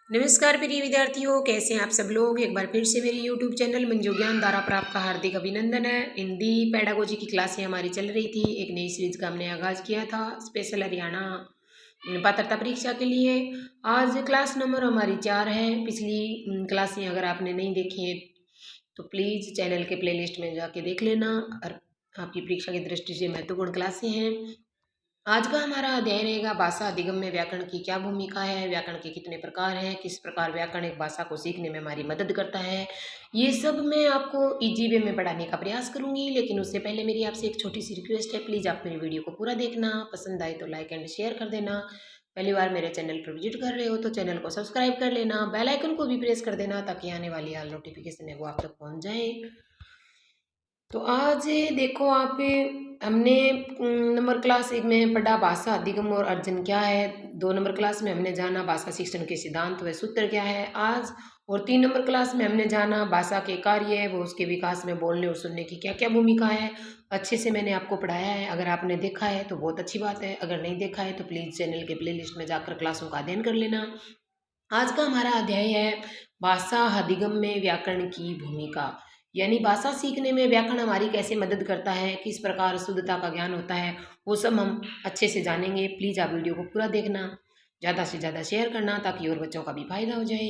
नमस्कार प्रिय विद्यार्थियों, कैसे हैं आप सब लोग। एक बार फिर से मेरे YouTube चैनल मंजू ज्ञान द्वारा पर आपका हार्दिक अभिनंदन है। हिंदी पेडागोजी की क्लासें हमारी चल रही थी। एक नई सीरीज का हमने आगाज किया था स्पेशल हरियाणा पात्रता परीक्षा के लिए। आज क्लास नंबर हमारी 4 है। पिछली क्लासें अगर आपने नहीं देखी हैं तो प्लीज़ चैनल के प्लेलिस्ट में जाके देख लेना। और आपकी परीक्षा की दृष्टि से महत्वपूर्ण क्लासें हैं। आज का हमारा अध्ययन रहेगा भाषा अधिगम में व्याकरण की क्या भूमिका है, व्याकरण के कितने प्रकार हैं, किस प्रकार व्याकरण एक भाषा को सीखने में हमारी मदद करता है। ये सब मैं आपको इजी वे में पढ़ाने का प्रयास करूंगी, लेकिन उससे पहले मेरी आपसे एक छोटी सी रिक्वेस्ट है। प्लीज़ आप मेरी वीडियो को पूरा देखना, पसंद आए तो लाइक एंड शेयर कर देना। पहली बार मेरे चैनल पर विजिट कर रहे हो तो चैनल को सब्सक्राइब कर लेना, बेल आइकन को भी प्रेस कर देना ताकि आने वाली ऑल नोटिफिकेशन है वो आप तक पहुंच जाए। तो आज देखो आप, हमने नंबर क्लास 1 में पढ़ा भाषा अधिगम और अर्जन क्या है। 2 नंबर क्लास में हमने जाना भाषा शिक्षण के सिद्धांत व सूत्र क्या है आज। और 3 नंबर क्लास में हमने जाना भाषा के कार्य वो उसके विकास में बोलने और सुनने की क्या क्या भूमिका है। अच्छे से मैंने आपको पढ़ाया है। अगर आपने देखा है तो बहुत अच्छी बात है, अगर नहीं देखा है तो प्लीज़ चैनल के प्लेलिस्ट में जाकर क्लासों का अध्ययन कर लेना। आज का हमारा अध्याय है भाषा अधिगम में व्याकरण की भूमिका। यानी भाषा सीखने में व्याकरण हमारी कैसे मदद करता है, किस प्रकार शुद्धता का ज्ञान होता है, वो सब हम अच्छे से जानेंगे। प्लीज़ आप वीडियो को पूरा देखना, ज़्यादा से ज़्यादा शेयर करना ताकि और बच्चों का भी फायदा हो जाए।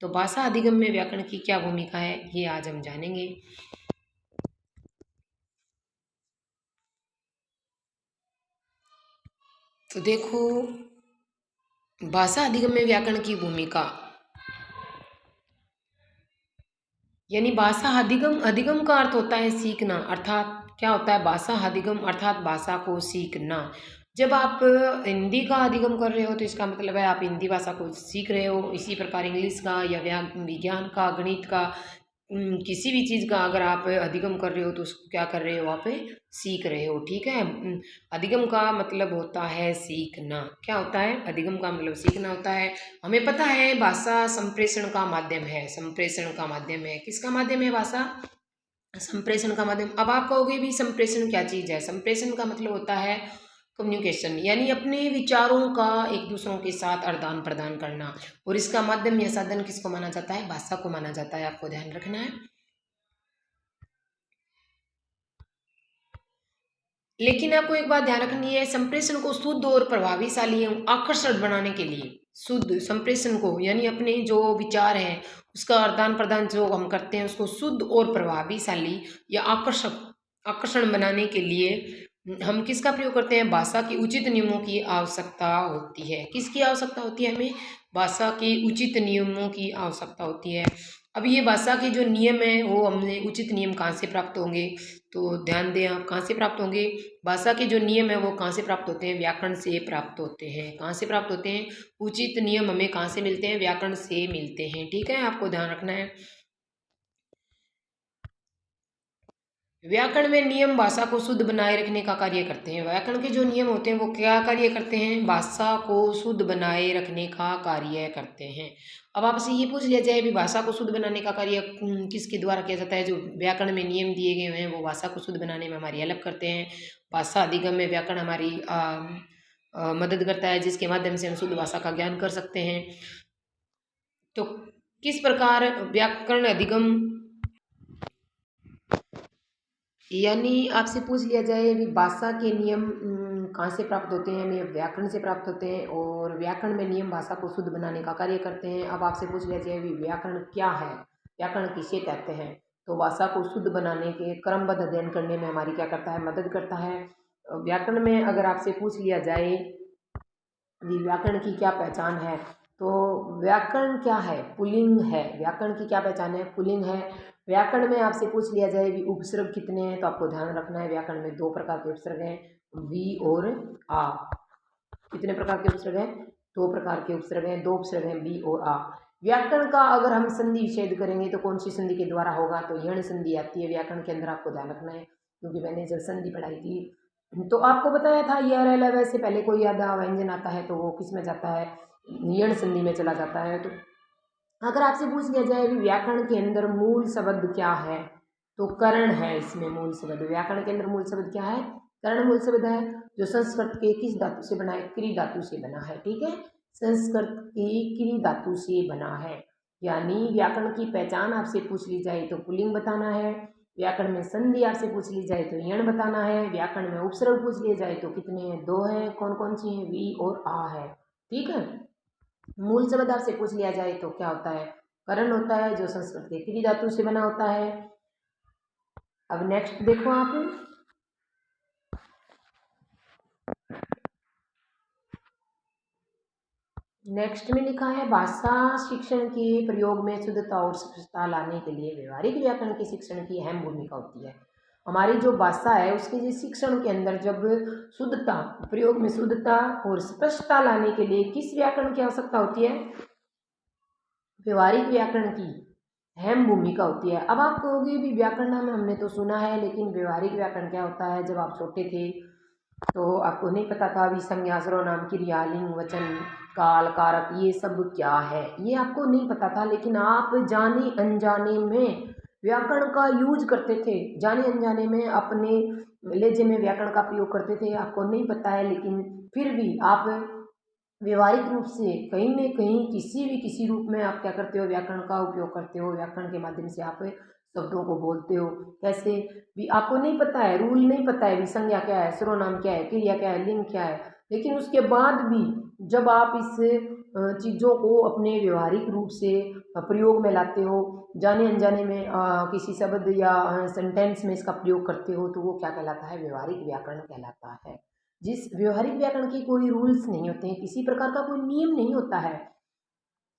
तो भाषा अधिगम में व्याकरण की क्या भूमिका है ये आज हम जानेंगे। तो देखो, भाषा अधिगम में व्याकरण की भूमिका यानी भाषा अधिगम, अधिगम का अर्थ होता है सीखना। अर्थात क्या होता है भाषा अधिगम, अर्थात भाषा को सीखना। जब आप हिंदी का अधिगम कर रहे हो तो इसका मतलब है आप हिंदी भाषा को सीख रहे हो। इसी प्रकार इंग्लिश का या विज्ञान का, गणित का, किसी भी चीज़ का अगर आप अधिगम कर रहे हो तो उसको क्या कर रहे हो, आप सीख रहे हो। ठीक है। अधिगम का मतलब होता है सीखना। क्या होता है, अधिगम का मतलब सीखना होता है। हमें पता है भाषा संप्रेषण का माध्यम है, संप्रेषण का माध्यम है। किसका माध्यम है भाषा? संप्रेषण का माध्यम। अब आप कहोगे भी संप्रेषण क्या चीज़ है? संप्रेषण का मतलब होता है कम्युनिकेशन, यानी अपने विचारों का एक दूसरों के साथ आदान प्रदान करना। और इसका माध्यम या साधन किसको माना जाता है? भाषा को माना जाता है। आपको ध्यान रखना है। लेकिन आपको एक बात ध्यान रखनी है, संप्रेषण को शुद्ध और प्रभावशाली एवं आकर्षक बनाने के लिए, शुद्ध संप्रेषण को यानी अपने जो विचार हैं उसका आदान प्रदान जो हम करते हैं उसको शुद्ध और प्रभावशाली या आकर्षक, आकर्षण बनाने के लिए हम किसका प्रयोग करते हैं? भाषा की उचित नियमों की आवश्यकता होती है। किसकी आवश्यकता होती है? हमें भाषा के उचित नियमों की आवश्यकता होती है। अब ये भाषा के जो नियम है वो हमने उचित नियम कहाँ से प्राप्त होंगे? तो ध्यान दें आप, कहाँ से प्राप्त होंगे? भाषा के जो नियम है वो कहाँ से प्राप्त होते हैं? व्याकरण से प्राप्त होते हैं। कहाँ से प्राप्त होते हैं? उचित नियम हमें कहाँ से मिलते हैं? व्याकरण से मिलते हैं। ठीक है, आपको ध्यान रखना है। व्याकरण में नियम भाषा को शुद्ध बनाए रखने का कार्य करते हैं। व्याकरण के जो नियम होते हैं वो क्या कार्य करते हैं? भाषा को शुद्ध बनाए रखने का कार्य करते हैं। अब आपसे ये पूछ लिया जाए भी भाषा को शुद्ध बनाने का कार्य किसके द्वारा किया जाता है? जो व्याकरण में नियम दिए गए हैं वो भाषा को शुद्ध बनाने में हमारी हेल्प करते हैं। भाषा अधिगम में व्याकरण हमारी मदद करता है, जिसके माध्यम से हम शुद्ध भाषा का ज्ञान कर सकते हैं। तो किस प्रकार व्याकरण अधिगम, यानी आपसे पूछ लिया जाए कि भाषा के नियम कहाँ से प्राप्त होते हैं? हमें व्याकरण से प्राप्त होते हैं और व्याकरण में नियम भाषा को शुद्ध बनाने का कार्य करते हैं। अब आपसे पूछ लिया जाए कि व्याकरण क्या है, व्याकरण किसे कहते हैं? तो भाषा को शुद्ध बनाने के क्रमबद्ध अध्ययन करने में हमारी क्या करता है? मदद करता है। व्याकरण में अगर आपसे पूछ लिया जाए कि व्याकरण की क्या पहचान है, तो व्याकरण क्या है? पुल्लिंग है। व्याकरण की क्या पहचान है? पुल्लिंग है। व्याकरण में आपसे पूछ लिया जाए कि उपसर्ग कितने हैं, तो आपको ध्यान रखना है व्याकरण में 2 प्रकार के उपसर्ग हैं, वी और आ। कितने प्रकार के उपसर्ग हैं? 2 प्रकार के उपसर्ग हैं, 2 उपसर्ग हैं, वी और आ। व्याकरण का अगर हम संधि विच्छेद करेंगे तो कौन सी संधि के द्वारा होगा? तो यण संधि आती है व्याकरण के अंदर। आपको ध्यान रखना है, क्योंकि मैंने जब संधि पढ़ाई थी तो आपको बताया था य र ल व से पहले कोई यादा व्यंजन आता है तो वो किस में जाता है? यण संधि में चला जाता है। तो अगर आपसे पूछ लिया जाए कि व्याकरण के अंदर मूल शब्द क्या है, तो करण है। इसमें मूल शब्द, व्याकरण के अंदर मूल शब्द क्या है? करण मूल शब्द है, जो संस्कृत के किस धातु से बना है? क्री धातु से बना है। ठीक है, संस्कृत की किरी धातु से बना है। यानी व्याकरण की पहचान आपसे पूछ ली जाए तो पुल्लिंग बताना है, व्याकरण में संधि आपसे पूछ ली जाए तो यण बताना है, व्याकरण में उपसर्ग पूछ लिए जाए तो कितने हैं, दो हैं, कौन कौन सी हैं, वी और आ है। ठीक है। मूल शब्द आपसे पूछ लिया जाए तो क्या होता है, करण होता है, जो संस्कृत के किरी धातु से बना होता है। अब नेक्स्ट देखो आप, नेक्स्ट में लिखा है भाषा शिक्षण के प्रयोग में शुद्धता और स्पष्टता लाने के लिए व्यवहारिक व्याकरण के शिक्षण की अहम भूमिका होती है। हमारी जो भाषा है उसके जो शिक्षण के अंदर जब शुद्धता, प्रयोग में शुद्धता और स्पष्टता लाने के लिए किस व्याकरण की आवश्यकता होती है, व्यवहारिक व्याकरण की अहम भूमिका होती है। अब आप कहोगे भी व्याकरण नाम हमने तो सुना है, लेकिन व्यवहारिक व्याकरण क्या होता है। जब आप छोटे थे तो आपको नहीं पता था अभी संज्ञा सर्वनाम क्रिया लिंग वचन काल कारक ये सब क्या है, ये आपको नहीं पता था। लेकिन आप जाने अनजाने में व्याकरण का यूज करते थे, जाने अनजाने में अपने लहजे में व्याकरण का प्रयोग करते थे, आपको नहीं पता है। लेकिन फिर भी आप व्यवहारिक रूप से कहीं न कहीं किसी रूप में आप क्या करते हो, व्याकरण का उपयोग करते हो। व्याकरण के माध्यम से आप शब्दों को बोलते हो। कैसे भी आपको नहीं पता है, रूल नहीं पता है, विसंज्ञा क्या है, सर्वनाम क्या है, क्रिया क्या है, लिंग क्या है। लेकिन उसके बाद भी जब आप इस चीज़ों को अपने व्यवहारिक रूप से प्रयोग में लाते हो, जाने अनजाने में किसी शब्द या सेंटेंस में इसका प्रयोग करते हो, तो वो क्या कहलाता है, व्यवहारिक व्याकरण कहलाता है। जिस व्यवहारिक व्याकरण के कोई रूल्स नहीं होते हैं, किसी प्रकार का कोई नियम नहीं होता है।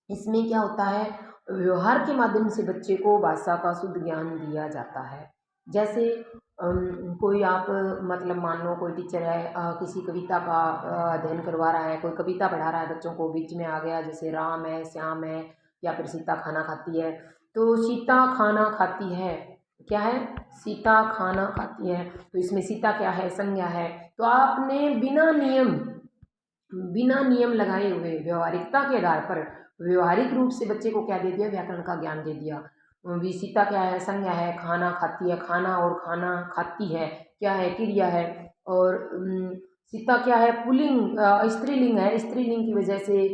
इसमें क्या होता है, व्यवहार के माध्यम से बच्चे को भाषा का शुद्ध ज्ञान दिया जाता है। जैसे कोई आप मतलब मान लो कोई टीचर है, किसी कविता का अध्ययन करवा रहा है, कोई कविता पढ़ा रहा है बच्चों को, बीच में आ गया जैसे राम है, श्याम है, या फिर सीता खाना खाती है। तो सीता खाना खाती है, क्या है, सीता खाना खाती है। तो इसमें सीता क्या है, संज्ञा है। तो आपने बिना नियम लगाए हुए व्यवहारिकता के आधार पर व्यवहारिक रूप से बच्चे को क्या दे दिया, व्याकरण का ज्ञान दे दिया। विशिता क्या है, संज्ञा है, खाना खाती है, खाना और खाना खाती है क्या है, क्रिया है। और सीता क्या है, पुल्लिंग स्त्रीलिंग है, स्त्रीलिंग की वजह से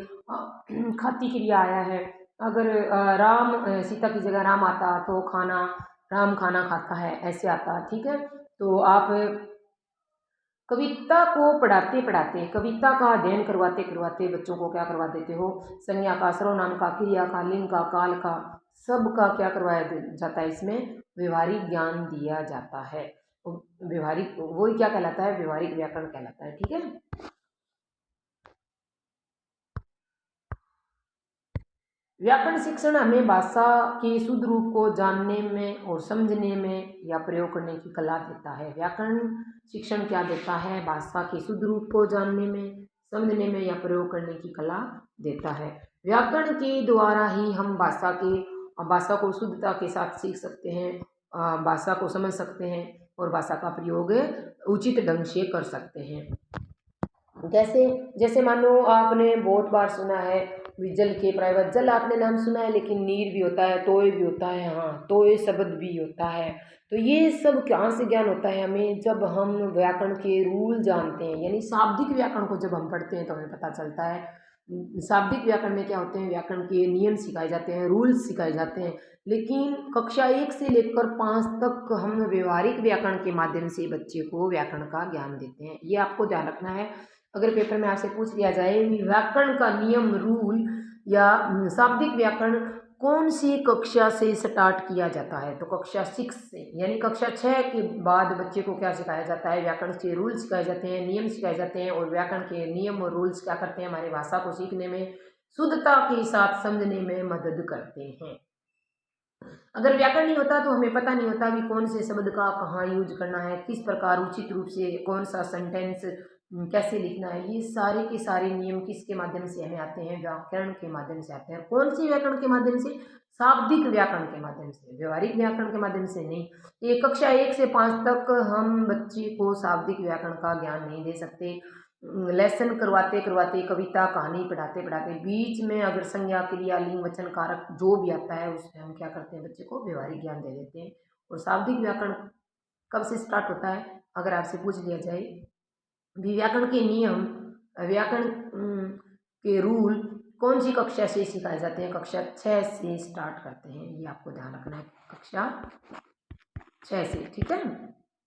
खाती क्रिया आया है। अगर राम सीता की जगह राम आता तो खाना, राम खाना खाता है, ऐसे आता। ठीक है। तो आप कविता को पढ़ाते पढ़ाते, कविता का अध्ययन करवाते करवाते बच्चों को क्या करवा देते हो, संज्ञा का, सर्वनाम का, क्रिया का, लिंग का, काल का, सब का क्या करवाया जाता है, इसमें व्यवहारिक ज्ञान दिया जाता है। व्यवहारिक वही क्या कहलाता है, व्यवहारिक व्याकरण कहलाता है। ठीक है। व्याकरण शिक्षण हमें भाषा के शुद्ध रूप को जानने में और समझने में या प्रयोग करने की कला देता है। व्याकरण शिक्षण क्या देता है, भाषा के शुद्ध रूप को जानने में, समझने में या प्रयोग करने की कला देता है। व्याकरण के द्वारा ही हम भाषा को शुद्धता के साथ सीख सकते हैं, भाषा को समझ सकते हैं और भाषा का प्रयोग उचित ढंग से कर सकते हैं। जैसे जैसे मान लो आपने बहुत बार सुना है जल के प्रायवत, जल आपने नाम सुना है, लेकिन नीर भी होता है, तोय भी होता है, हाँ तोय शब्द भी होता है। तो ये सब कहाँ से ज्ञान होता है हमें, जब हम व्याकरण के रूल जानते हैं, यानी शाब्दिक व्याकरण को जब हम पढ़ते हैं तो हमें पता चलता है। शाब्दिक व्याकरण में क्या होते हैं, व्याकरण के नियम सिखाए जाते हैं, रूल्स सिखाए जाते हैं। लेकिन कक्षा 1 से लेकर 5 तक हम व्यवहारिक व्याकरण के माध्यम से बच्चे को व्याकरण का ज्ञान देते हैं। ये आपको ध्यान रखना है। अगर पेपर में आपसे पूछ लिया जाए व्याकरण का नियम, रूल या शाब्दिक व्याकरण कौन सी कक्षा से स्टार्ट किया जाता है, तो कक्षा 6 से, यानी कक्षा 6 के बाद बच्चे को क्या सिखाया जाता है, व्याकरण के रूल सिखाए जाते हैं, नियम सिखाए जाते हैं। और व्याकरण के नियम और रूल्स क्या करते हैं, हमारी भाषा को सीखने में, शुद्धता के साथ समझने में मदद करते हैं। अगर व्याकरण नहीं होता तो हमें पता नहीं होता भी कौन से शब्द का कहाँ यूज करना है, किस प्रकार उचित रूप से कौन सा सेंटेंस कैसे लिखना है। ये सारे के सारे नियम किसके माध्यम से हमें आते हैं, व्याकरण के माध्यम से आते हैं। कौन सी व्याकरण के माध्यम से, शाब्दिक व्याकरण के माध्यम से, व्यवहारिक व्याकरण के माध्यम से नहीं। ये कक्षा 1 से 5 तक हम बच्चे को शाब्दिक व्याकरण का ज्ञान नहीं दे सकते। लेसन करवाते करवाते, कविता कहानी पढ़ाते पढ़ाते बीच में अगर संज्ञा क्रिया लिंग वचन कारक जो भी आता है उसमें हम क्या करते हैं, बच्चे को व्यवहारिक ज्ञान दे देते हैं। और शाब्दिक व्याकरण कब से स्टार्ट होता है, अगर आपसे पूछ लिया जाए व्याकरण के नियम, व्याकरण के रूल कौन सी कक्षा से सिखाए जाते हैं? कक्षा 6 से स्टार्ट करते हैं, ये आपको ध्यान रखना है, कक्षा 6 से, ठीक है।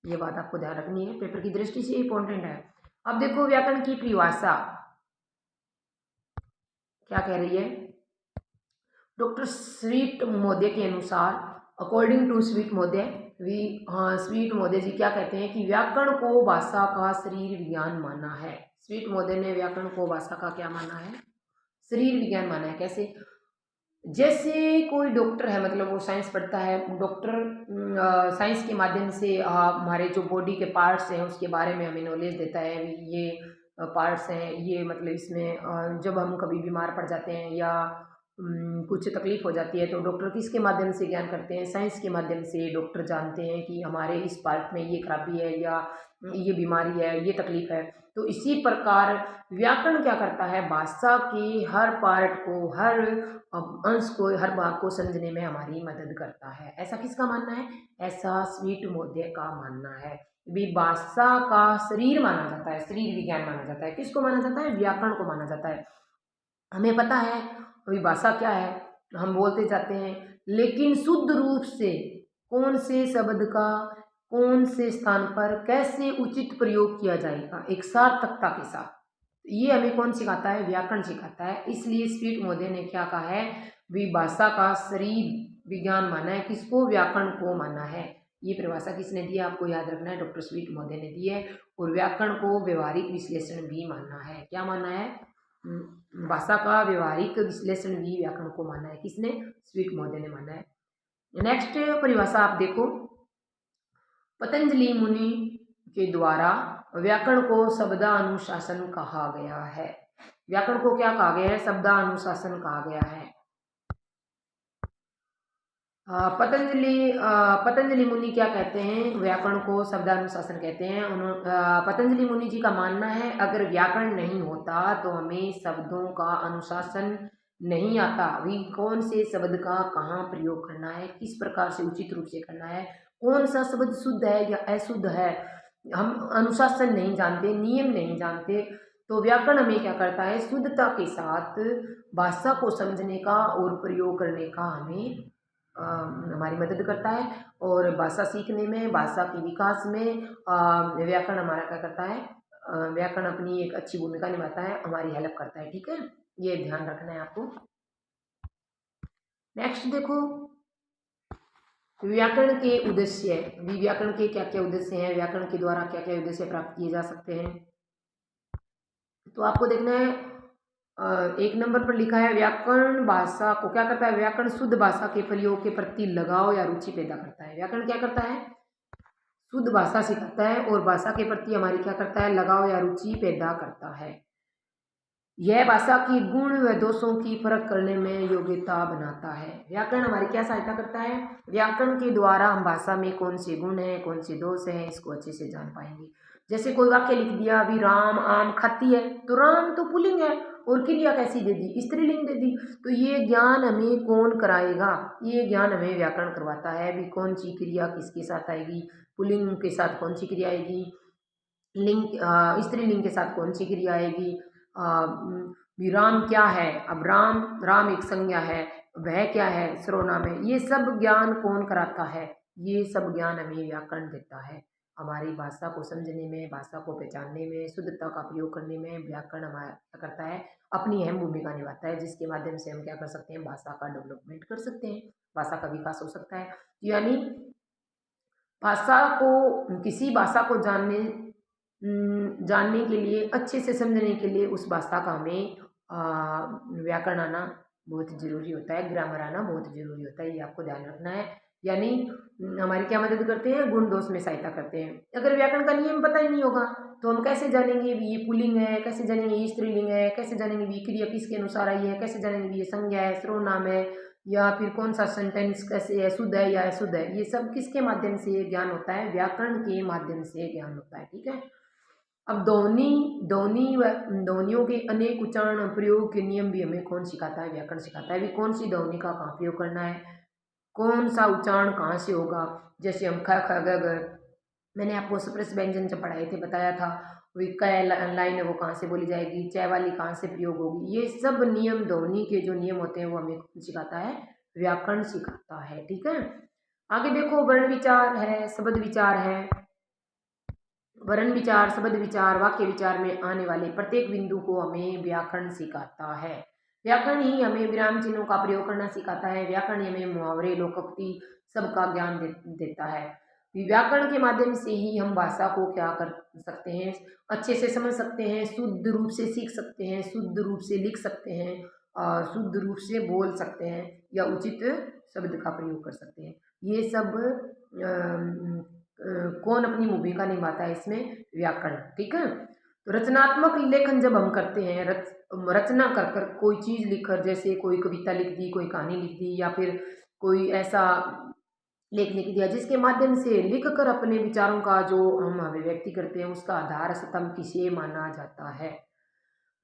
ये बात आपको ध्यान रखनी है, पेपर की दृष्टि से इंपॉर्टेंट है। अब देखो व्याकरण की परिभाषा क्या कह रही है। डॉक्टर स्वीट महोदय के अनुसार, अकॉर्डिंग टू स्वीट महोदय, स्वीट महोदय जी क्या कहते हैं कि व्याकरण को भाषा का शरीर विज्ञान माना है। स्वीट महोदय ने व्याकरण को भाषा का क्या माना है? शरीर विज्ञान माना है। कैसे? जैसे कोई डॉक्टर है, मतलब वो साइंस पढ़ता है, डॉक्टर साइंस के माध्यम से हमारे जो बॉडी के पार्ट्स हैं उसके बारे में हमें नॉलेज देता है। ये पार्ट्स हैं, ये मतलब इसमें जब हम कभी बीमार पड़ जाते हैं या कुछ तकलीफ हो जाती है तो डॉक्टर किसके माध्यम से ज्ञान करते हैं? साइंस के माध्यम से डॉक्टर जानते हैं कि हमारे इस पार्ट में ये खराबी है या ये बीमारी है, ये तकलीफ है। तो इसी प्रकार व्याकरण क्या करता है? भाषा के हर पार्ट को, हर अंश को, हर भाग को समझने में हमारी मदद करता है। ऐसा किसका मानना है? ऐसा स्वीट महोदय का मानना है। भी भाषा का शरीर माना जाता है, शरीर विज्ञान माना जाता है। किसको माना जाता है? व्याकरण को माना जाता है। हमें पता है अभी भाषा क्या है, हम बोलते जाते हैं, लेकिन शुद्ध रूप से कौन से शब्द का कौन से स्थान पर कैसे उचित प्रयोग किया जाएगा एक सार्थकता के साथ, ये हमें कौन सिखाता है? व्याकरण सिखाता है। इसलिए स्वीट महोदय ने क्या कहा है? भाषा का शरीर विज्ञान माना है। किसको? व्याकरण को माना है। ये परिभाषा किसने दी है? आपको याद रखना है, डॉक्टर स्वीट महोदय ने दी है। और व्याकरण को व्यवहारिक विश्लेषण भी मानना है। क्या मानना है? भाषा का व्यवहारिक विश्लेषण भी व्याकरण को माना है। किसने? स्वीट महोदय ने माना है। नेक्स्ट परिभाषा आप देखो, पतंजलि मुनि के द्वारा व्याकरण को शब्दानुशासन कहा गया है। व्याकरण को क्या कहा गया है? शब्दानुशासन कहा गया है। पतंजलि मुनि क्या कहते हैं? व्याकरण को शब्दानुशासन कहते हैं। पतंजलि मुनि जी का मानना है अगर व्याकरण नहीं होता तो हमें शब्दों का अनुशासन नहीं आता। अभी कौन से शब्द का कहाँ प्रयोग करना है, किस प्रकार से उचित रूप से करना है, कौन सा शब्द शुद्ध है या अशुद्ध है, हम अनुशासन नहीं जानते, नियम नहीं जानते। तो व्याकरण हमें क्या करता है? शुद्धता के साथ भाषा को समझने का और प्रयोग करने का हमें हमारी मदद करता है। और भाषा सीखने में, भाषा के विकास में व्याकरण हमारा क्या करता है? व्याकरण अपनी एक अच्छी भूमिका निभाता है, हमारी हेल्प करता है। ठीक है, ये ध्यान रखना है आपको। नेक्स्ट देखो, व्याकरण के उद्देश्य। व्याकरण के क्या क्या उद्देश्य हैं? व्याकरण के द्वारा क्या क्या उद्देश्य प्राप्त किए जा सकते हैं? तो आपको देखना है, एक नंबर पर लिखा है व्याकरण भाषा को क्या करता है? व्याकरण शुद्ध भाषा के प्रयोग के प्रति लगाव या रुचि पैदा करता है। व्याकरण क्या करता है? शुद्ध भाषा सिखाता है और भाषा के प्रति हमारी क्या करता है? लगाव या रुचि पैदा करता है। यह भाषा की गुण व दोषों की फर्क करने में योग्यता बनाता है। व्याकरण हमारी क्या सहायता करता है? व्याकरण के द्वारा हम भाषा में कौन से गुण हैं, कौन से दोष हैं, इसको अच्छे से जान पाएंगे। जैसे कोई वाक्य लिख दिया, अभी राम आम खाती है, तो राम तो पुल्लिंग है और क्रिया कैसी दे दी? स्त्रीलिंग दे दी। तो ये ज्ञान हमें कौन कराएगा? ये ज्ञान हमें व्याकरण करवाता है। अभी कौन सी क्रिया किसके साथ आएगी, पुल्लिंग के साथ कौन सी क्रिया आएगी, लिंग स्त्रीलिंग के साथ कौन सी क्रिया आएगी, राम क्या है, अब राम एक संज्ञा है, वह क्या है, सर्वनाम है। ये सब ज्ञान कौन कराता है? ये सब ज्ञान हमें व्याकरण देता है। हमारी भाषा को समझने में, भाषा को पहचानने में, शुद्धता का प्रयोग करने में व्याकरण हमारा करता है, अपनी अहम भूमिका निभाता है, जिसके माध्यम से हम क्या कर सकते हैं? भाषा का डेवलपमेंट कर सकते हैं, भाषा का विकास हो सकता है। यानी भाषा को, किसी भाषा को जानने के लिए, अच्छे से समझने के लिए उस भाषा का हमें व्याकरण आना बहुत ज़रूरी होता है, ग्रामर आना बहुत ज़रूरी होता है। ये आपको ध्यान रखना है। यानी हमारी क्या मदद करते हैं? गुण दोष में सहायता करते हैं। अगर व्याकरण का नियम पता ही नहीं होगा तो हम कैसे जानेंगे भी ये पुल्लिंग है, कैसे जानेंगे ये स्त्रीलिंग है, कैसे जानेंगे भी क्रिया किसके अनुसार आई है, कैसे जानेंगे भी ये संज्ञा है, सर्वनाम है, या फिर कौन सा सेंटेंस कैसे है, शुद्ध है या अशुद्ध है। ये सब किसके माध्यम से ज्ञान होता है? व्याकरण के माध्यम से ज्ञान होता है। ठीक है। अब ध्वनियों के अनेक उच्चारण प्रयोग के नियम भी हमें कौन सिखाता है? व्याकरण सिखाता है। भी कौन सी ध्वनि का कहाँ प्रयोग करना है, कौन सा उच्चारण कहाँ से होगा। जैसे हम ख ख ग घ, मैंने आपको स्पर्श व्यंजन जब पढ़ाए थे बताया था, कै लाइन है वो कहाँ से बोली जाएगी, च वाली कहाँ से प्रयोग होगी, ये सब नियम ध्वनि के जो नियम होते हैं वो हमें सिखाता है, व्याकरण सिखाता है। ठीक है, आगे देखो वर्ण विचार है, शब्द विचार है। वर्ण विचार, शब्द विचार, वाक्य विचार में आने वाले प्रत्येक बिंदु को हमें व्याकरण सिखाता है। व्याकरण ही हमें विराम चिन्हों का प्रयोग करना सिखाता है। व्याकरण ही हमें मुहावरे, लोकोक्ति सबका ज्ञान देता है। व्याकरण के माध्यम से ही हम भाषा को क्या कर सकते हैं, अच्छे से समझ सकते हैं, शुद्ध रूप से सीख सकते हैं, शुद्ध रूप से लिख सकते हैं, और शुद्ध रूप से बोल सकते हैं, या उचित शब्द का प्रयोग कर सकते हैं। ये सब कौन अपनी भूमिका निभाता है इसमें, व्याकरण। ठीक है, तो रचनात्मक लेखन जब हम करते हैं, रचना कर कर कोई चीज लिखकर, जैसे कोई कविता लिख दी, कोई कहानी लिख दी, या फिर कोई ऐसा लेख लिख दिया जिसके माध्यम से लिख कर अपने विचारों का जो हम अभिव्यक्ति करते हैं, उसका आधार स्तंभ किसे माना जाता है।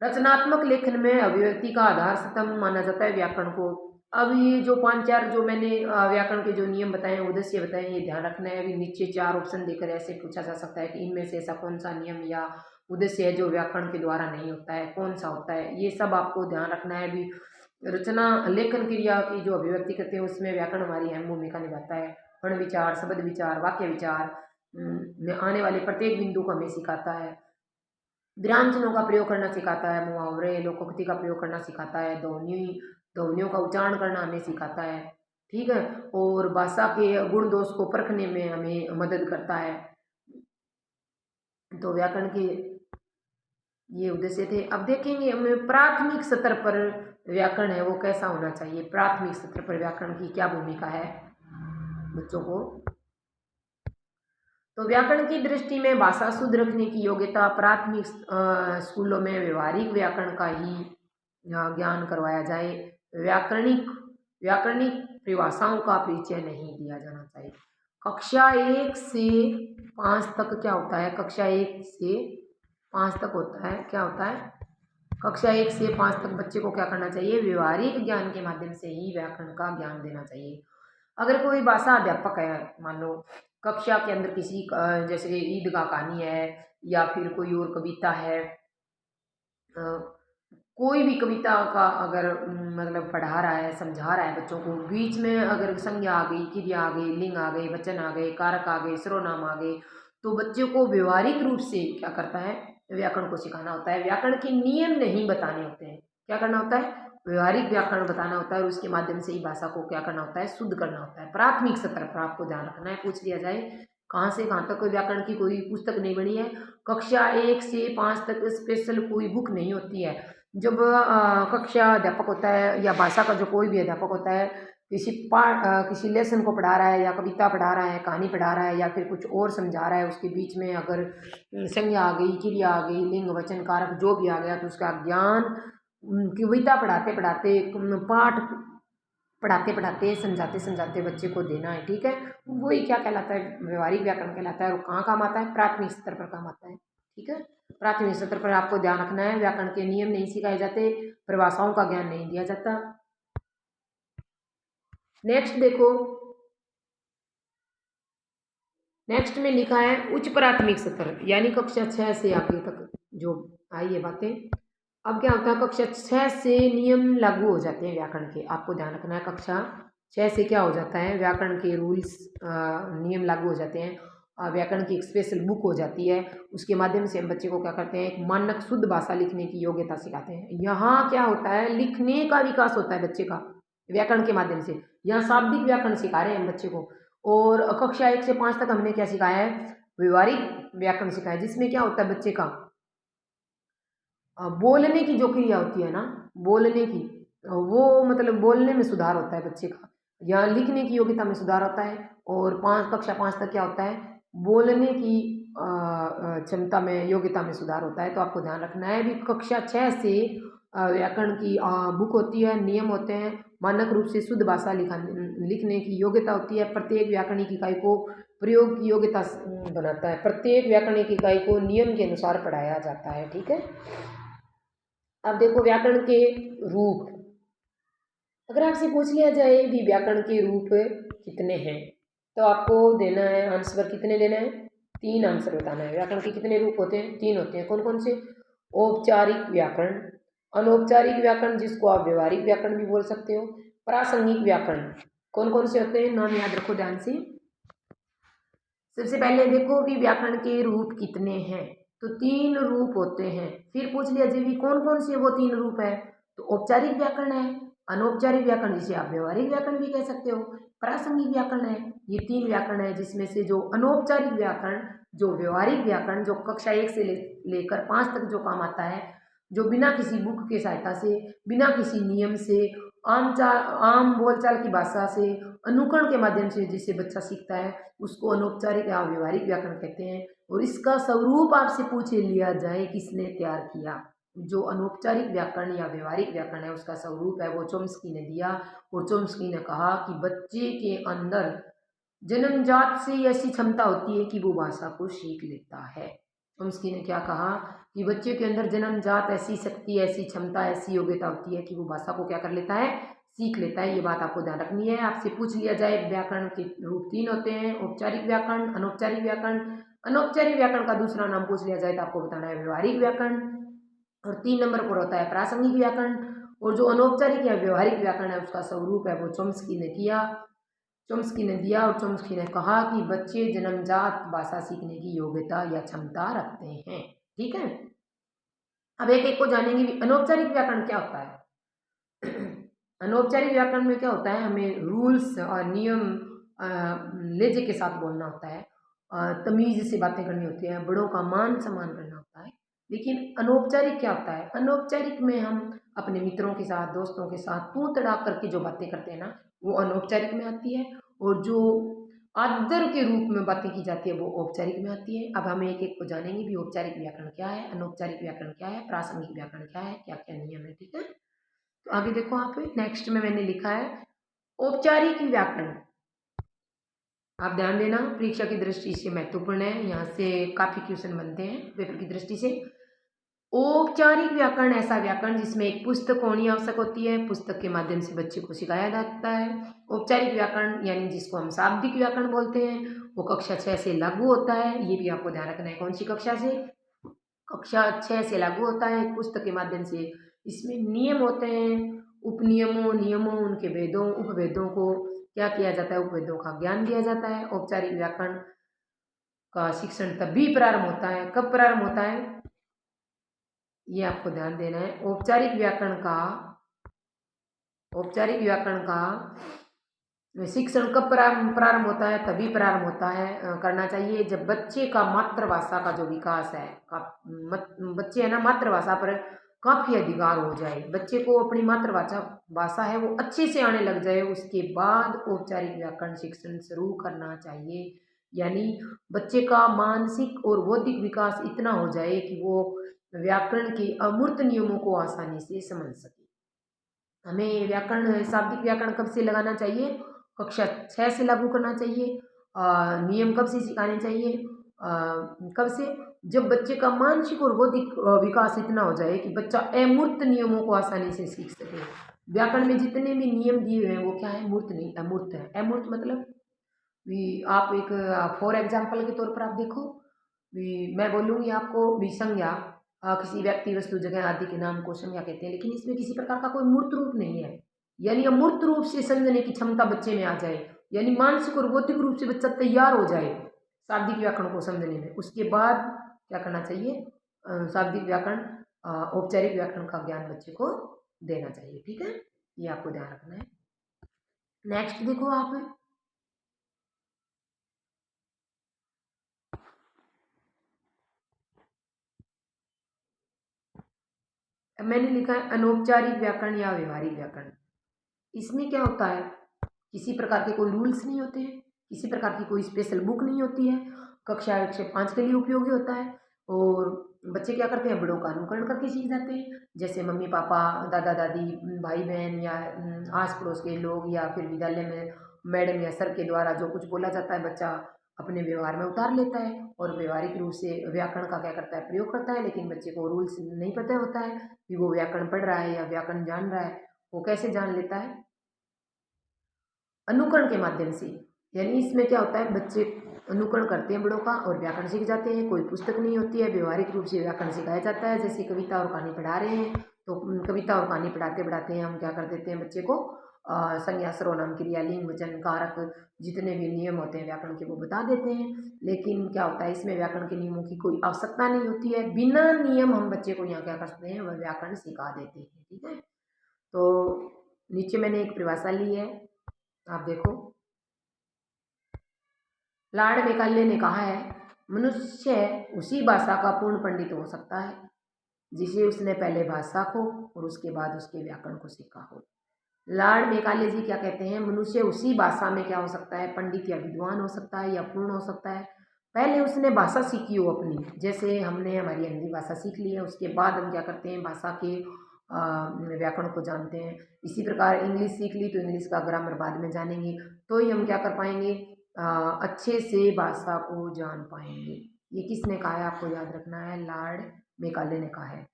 रचनात्मक लेखन में अभिव्यक्ति का आधार स्तंभ माना जाता है व्याकरण को। अब ये जो 5-4 जो मैंने व्याकरण के जो नियम बताए, उद्देश्य बताए, ये ध्यान रखना है। अभी नीचे 4 ऑप्शन देकर ऐसे पूछा जा सकता है कि इनमें से ऐसा कौन सा नियम या उद्देश्य है जो व्याकरण के द्वारा नहीं होता है, कौन सा होता है, ये सब आपको ध्यान रखना है। अभी रचना लेखन क्रिया की जो अभिव्यक्ति करते हैं उसमें व्याकरण हमारी अहम भूमिका निभाता है। वर्ण विचार, शब्द विचार, वाक्य विचार में आने वाले प्रत्येक बिंदु को हमें सिखाता है। विराम चिन्हों का प्रयोग करना सिखाता है, मुहावरे, लोकोक्ति का प्रयोग करना सिखाता है, ध्वनियों का उच्चारण करना हमें सिखाता है। ठीक है, और भाषा के गुण दोष को परखने में हमें मदद करता है। तो व्याकरण के ये उद्देश्य थे। अब देखेंगे हमें प्राथमिक स्तर पर व्याकरण है वो कैसा होना चाहिए। प्राथमिक स्तर पर व्याकरण की क्या भूमिका है बच्चों को। तो व्याकरण की दृष्टि में भाषा शुद्ध रखने की योग्यता प्राथमिक स्कूलों में व्यवहारिक व्याकरण का ही ज्ञान करवाया जाए। व्याकरणिक व्याकरणिक परिभाषाओं का परिचय नहीं दिया जाना चाहिए। कक्षा 1 से 5 तक क्या होता है, कक्षा 1 से 5 तक होता है, क्या होता है, कक्षा 1 से 5 तक बच्चे को क्या करना चाहिए, व्यवहारिक ज्ञान के माध्यम से ही व्याकरण का ज्ञान देना चाहिए। अगर कोई भाषा अध्यापक है, मान लो कक्षा के अंदर किसी जैसे कि ईद का कहानी है, या फिर कोई और कविता है, कोई भी कविता का अगर मतलब पढ़ा रहा है, समझा रहा है बच्चों को, बीच में अगर संज्ञा आ गई, क्रिया आ गई, लिंग आ गई, वचन आ गए, कारक आ गए, सर्वनाम आ गए, तो बच्चे को व्यवहारिक रूप से क्या करता है, व्याकरण को सिखाना होता है। व्याकरण के नियम नहीं बताने होते हैं, क्या करना होता है, व्यवहारिक व्याकरण बताना होता है, और उसके माध्यम से ही भाषा को क्या करना होता है, शुद्ध करना होता है। प्राथमिक स्तर पर आपको ध्यान रखना है, पूछ लिया जाए कहाँ से कहाँ तक कोई व्याकरण की कोई पुस्तक नहीं बनी है। कक्षा 1 से 5 तक स्पेशल कोई बुक नहीं होती है। जब कक्षा अध्यापक होता है या भाषा का जो कोई भी अध्यापक होता है, किसी लेसन को पढ़ा रहा है, या कविता पढ़ा रहा है, कहानी पढ़ा रहा है, या फिर कुछ और समझा रहा है, उसके बीच में अगर संज्ञा आ गई, क्रिया आ गई, लिंग वचन कारक जो भी आ गया, तो उसका ज्ञान कविता पढ़ाते पढ़ाते, पाठ पढ़ाते पढ़ाते, समझाते समझाते बच्चे को देना है। ठीक है, वही क्या कहलाता है, व्यवहारिक व्याकरण कहलाता है। और कहाँ काम आता है, प्राथमिक स्तर पर काम आता है। ठीक है, प्राथमिक स्तर पर आपको ध्यान रखना है, व्याकरण के नियम नहीं सिखाए जाते, परिभाषाओं का ज्ञान नहीं दिया जाता। नेक्स्ट देखो, नेक्स्ट में लिखा है उच्च प्राथमिक स्तर, यानी कक्षा 6 से आगे तक जो आई है बातें। अब क्या होता है, कक्षा 6 से नियम लागू हो जाते हैं व्याकरण के, आपको ध्यान रखना है। कक्षा 6 से क्या हो जाता है, व्याकरण के रूल्स नियम लागू हो जाते हैं, व्याकरण की एक स्पेशल बुक हो जाती है। उसके माध्यम से हम बच्चे को क्या करते हैं, एक मानक शुद्ध भाषा लिखने की योग्यता सिखाते हैं। यहाँ क्या होता है, लिखने का विकास होता है बच्चे का व्याकरण के माध्यम से। यहाँ शाब्दिक व्याकरण सिखा रहे हैं हम बच्चे को। और कक्षा 1 से 5 तक हमने क्या सिखाया है, व्यवहारिक व्याकरण सिखाया, जिसमें क्या होता है बच्चे का बोलने की जो क्रिया होती है ना, बोलने की, वो मतलब बोलने में सुधार होता है बच्चे का, या लिखने की योग्यता में सुधार होता है। और कक्षा 5 तक क्या होता है, बोलने की क्षमता में, योग्यता में सुधार होता है। तो आपको ध्यान रखना है भी, कक्षा 6 से व्याकरण की बुक होती है, नियम होते हैं, मानक रूप से शुद्ध भाषा लिखने की योग्यता होती है। प्रत्येक व्याकरणिक इकाई को प्रयोग की योग्यता बनाता है। प्रत्येक व्याकरणिक इकाई को नियम के अनुसार पढ़ाया जाता है। ठीक है, अब देखो व्याकरण के रूप, अगर आपसे पूछ लिया जाए भी व्याकरण के रूप कितने हैं, तो आपको देना है आंसर, कितने देना है, 3 आंसर बताना है। व्याकरण के कितने रूप होते हैं? 3 होते हैं। कौन कौन से? औपचारिक व्याकरण, अनौपचारिक व्याकरण जिसको आप व्यवहारिक व्याकरण भी बोल सकते हो, प्रासंगिक व्याकरण। कौन कौन से होते हैं? नाम याद रखो ध्यान से। सबसे पहले देखो कि व्याकरण के रूप कितने हैं, तो 3 रूप होते हैं। फिर पूछ लिया जी भी कौन कौन से वो 3 रूप है, तो औपचारिक व्याकरण है, अनौपचारिक व्याकरण जिसे आप व्यवहारिक व्याकरण भी कह सकते हो, प्रासंगिक व्याकरण है। ये 3 व्याकरण है जिसमें से जो अनौपचारिक व्याकरण, जो व्यवहारिक व्याकरण, जो कक्षा 1 से लेकर 5 तक जो काम आता है, जो बिना किसी बुक के सहायता से, बिना किसी नियम से, आम बोलचाल की भाषा से, अनुकरण के माध्यम से जिसे बच्चा सीखता है, उसको अनौपचारिक या व्यवहारिक व्याकरण कहते हैं। और इसका स्वरूप आपसे पूछ लिया जाए किसने तैयार किया, जो अनौपचारिक व्याकरण या व्यवहारिक व्याकरण है उसका स्वरूप है वो चॉम्स्की ने दिया। और चॉम्स्की ने कहा कि बच्चे के अंदर जन्मजात से ऐसी क्षमता होती है कि वो भाषा को सीख लेता है। चॉम्स्की ने क्या कहा कि बच्चे के अंदर जन्मजात ऐसी शक्ति, ऐसी क्षमता, ऐसी योग्यता होती है कि वो भाषा को क्या कर लेता है? सीख लेता है। ये बात आपको ध्यान रखनी है। आपसे पूछ लिया जाए व्याकरण के रूप 3 होते हैं, औपचारिक व्याकरण, अनौपचारिक व्याकरण। अनौपचारिक व्याकरण का दूसरा नाम पूछ लिया जाए तो आपको बताना है व्यवहारिक व्याकरण। और 3 नंबर पर होता है प्रासंगिक व्याकरण। और जो अनौपचारिक या व्यवहारिक व्याकरण है उसका स्वरूप है वो चॉम्स्की ने किया, चॉम्स्की ने दिया। और चॉम्स्की ने कहा कि बच्चे जन्मजात भाषा सीखने की योग्यता या क्षमता रखते हैं। ठीक है, अब एक एक को जानेंगे भी। अनौपचारिक व्याकरण क्या होता है? अनौपचारिक व्याकरण में क्या होता है, हमें रूल्स और नियम लहजे के साथ बोलना होता है, तमीज से बातें करनी होती है, बड़ों का मान सम्मान करना होता है। लेकिन अनौपचारिक क्या होता है? अनौपचारिक में हम अपने मित्रों के साथ, दोस्तों के साथ तू तड़ाक करके जो बातें करते हैं ना, वो अनौपचारिक में आती है। और जो आदर के रूप में बातें की जाती है वो औपचारिक में आती है। अब हम एक एक को जानेंगे भी। औपचारिक व्याकरण क्या है, अनौपचारिक व्याकरण क्या है, प्रासंगिक व्याकरण क्या है, क्या क्या नियम है। ठीक है, तो आगे देखो आप नेक्स्ट में मैंने लिखा है औपचारिक व्याकरण। आप ध्यान देना, परीक्षा की दृष्टि से महत्वपूर्ण है, यहाँ से काफी क्वेश्चन बनते हैं पेपर की दृष्टि से। औपचारिक व्याकरण ऐसा व्याकरण जिसमें एक पुस्तक होनी आवश्यक होती है, पुस्तक के माध्यम से बच्चे को सिखाया जाता है। औपचारिक व्याकरण यानी जिसको हम शाब्दिक व्याकरण बोलते हैं, वो कक्षा 6 से लागू होता है। ये भी आपको ध्यान रखना है, कौन सी कक्षा से? कक्षा 6 से लागू होता है, पुस्तक के माध्यम से। इसमें नियम होते हैं, उपनियमों, नियमों, उनके भेदों, उपभेदों को क्या किया जाता है? उपभेदों का ज्ञान दिया जाता है। औपचारिक व्याकरण का शिक्षण तभी प्रारंभ होता है, कब प्रारंभ होता है ये आपको ध्यान देना है। औपचारिक व्याकरण का शिक्षण कब प्रारंभ होता है? तभी प्रारंभ होता है, करना चाहिए जब बच्चे का मातृभाषा का जो विकास है, बच्चे है ना, मातृभाषा पर काफी अधिकार हो जाए, बच्चे को अपनी मातृभाषा भाषा है वो अच्छे से आने लग जाए, उसके बाद औपचारिक व्याकरण शिक्षण शुरू करना चाहिए। यानी बच्चे का मानसिक और बौद्धिक विकास इतना हो जाए कि वो व्याकरण के अमूर्त नियमों को आसानी से समझ सके। हमें व्याकरण, शाब्दिक व्याकरण कब से लगाना चाहिए? कक्षा 6 से लागू करना चाहिए। नियम कब से सिखाने चाहिए? कब से? जब बच्चे का मानसिक और बौद्धिक विकास इतना हो जाए कि बच्चा अमूर्त नियमों को आसानी से सीख सके। व्याकरण में जितने भी नियम दिए हुए हैं वो क्या है? मूर्त नहीं, अमूर्त है। अमूर्त मतलब भी आप एक फॉर एग्जाम्पल के तौर पर आप देखो भी, मैं बोलूँगी आपको भी संज्ञा, किसी व्यक्ति, वस्तु, जगह आदि के नाम को संज्ञा कहते हैं, लेकिन इसमें किसी प्रकार का कोई मूर्त रूप नहीं है। यानी अमूर्त रूप से समझने की क्षमता बच्चे में आ जाए, यानी मानसिक और बौद्धिक रूप से बच्चा तैयार हो जाए शाब्दिक व्याकरण को समझने में, उसके बाद क्या करना चाहिए? शाब्दिक व्याकरण, औपचारिक व्याकरण का ज्ञान बच्चे को देना चाहिए। ठीक है, ये आपको ध्यान रखना है। नेक्स्ट देखो आप, मैंने लिखा है अनौपचारिक व्याकरण या व्यवहारिक व्याकरण। इसमें क्या होता है? किसी प्रकार के कोई रूल्स नहीं होते हैं, किसी प्रकार की कोई स्पेशल बुक नहीं होती है, कक्षा 1 से 5 के लिए उपयोगी होता है। और बच्चे क्या करते हैं? बड़ों का अनुकरण करके सीख जाते हैं। जैसे मम्मी पापा, दादा दादी, भाई बहन या आस पड़ोस के लोग, या फिर विद्यालय में मैडम या सर के द्वारा जो कुछ बोला जाता है बच्चा अपने व्यवहार में उतार लेता है और व्यवहारिक रूप से व्याकरण का क्या करता है? प्रयोग करता है। लेकिन बच्चे को रूल्स नहीं पता होता है कि वो व्याकरण पढ़ रहा है या व्याकरण जान रहा है। वो कैसे जान लेता है? अनुकरण के माध्यम से। यानी इसमें क्या होता है, बच्चे अनुकरण करते हैं बड़ों का और व्याकरण सीख जाते हैं। कोई पुस्तक नहीं होती है, व्यवहारिक रूप से व्याकरण सिखाया जाता है। जैसे कविता और कहानी पढ़ा रहे हैं तो कविता और कहानी पढ़ाते पढ़ाते हम क्या कर देते हैं, बच्चे को संज्ञा सर्वनाम क्रिया लिंग वचन कारक जितने भी नियम होते हैं व्याकरण के वो बता देते हैं। लेकिन क्या होता है, इसमें व्याकरण के नियमों की कोई आवश्यकता नहीं होती है। बिना नियम हम बच्चे को यहाँ क्या करते हैं, वह व्याकरण सिखा देते हैं। ठीक है, तो नीचे मैंने एक परिभाषा ली है, आप देखो। लॉर्ड मैकाले ने कहा है, मनुष्य उसी भाषा का पूर्ण पंडित हो सकता है जिसे उसने पहले भाषा को और उसके बाद उसके व्याकरण को सीखा हो। लॉर्ड मैकाले जी क्या कहते हैं, मनुष्य उसी भाषा में क्या हो सकता है, पंडित या विद्वान हो सकता है या पूर्ण हो सकता है, पहले उसने भाषा सीखी हो अपनी। जैसे हमने हमारी हिंदी भाषा सीख ली है, उसके बाद हम क्या करते हैं, भाषा के व्याकरण को जानते हैं। इसी प्रकार इंग्लिश सीख ली तो इंग्लिश का ग्रामर बाद में जानेंगे, तो ही हम क्या कर पाएंगे, अच्छे से भाषा को जान पाएंगे। ये किसने कहा है, आपको याद रखना है, लॉर्ड मैकाले ने कहा है।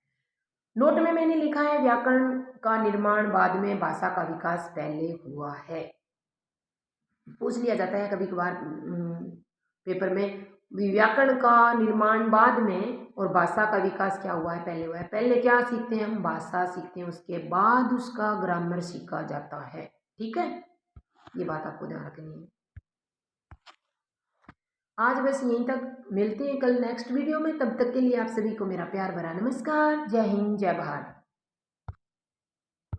नोट में मैंने लिखा है, व्याकरण का निर्माण बाद में, भाषा का विकास पहले हुआ है। पूछ लिया जाता है कभी कभार पेपर में, व्याकरण का निर्माण बाद में और भाषा का विकास क्या हुआ है, पहले हुआ है। पहले क्या सीखते हैं हम, भाषा सीखते हैं, उसके बाद उसका ग्रामर सीखा जाता है। ठीक है, ये बात आपको ध्यान रखनी है। आज बस यहीं तक, मिलते हैं कल नेक्स्ट वीडियो में। तब तक के लिए आप सभी को मेरा प्यार भरा नमस्कार। जय हिंद, जय भारत।